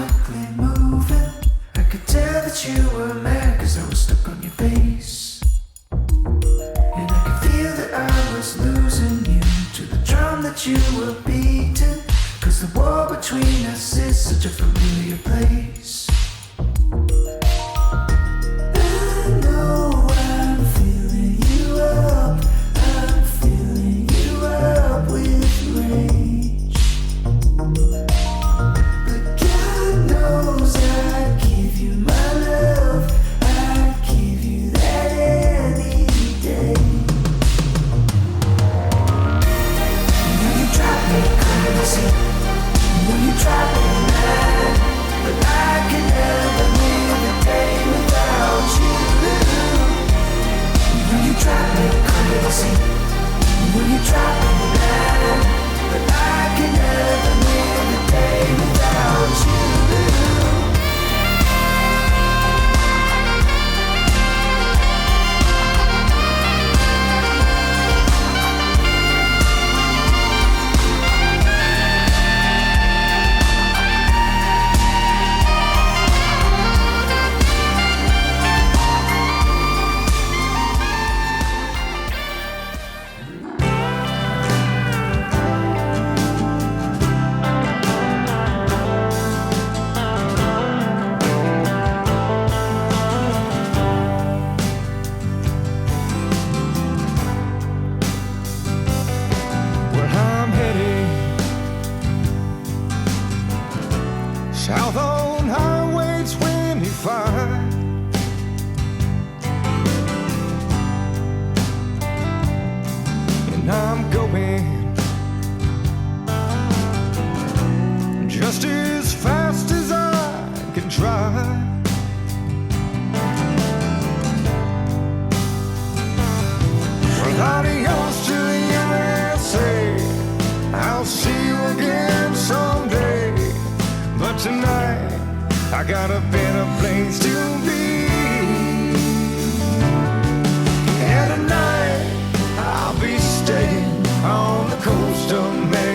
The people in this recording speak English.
quickly moving. I could tell that you were mad cause I was stuck on your face. And I could feel that I was losing you to the drum that you were beating. Cause the war between us is such a familiar place. I know I'm feeling you up. I'm feeling you up with rage. But God knows I'd give you my love. I'd give you that any day. You know you drive me crazy. You know you drive me mad. But I can never live a day without you. You know you drive me crazy. You know you drive me mad. But I can never live a day without you. Where I'm headed, south on Highway 25. And I'm going just as fast as I can try. Adios to the USA. I'll see you again someday. But tonight, I got a better place to be. And tonight, I'll be staying on the coast of Maine.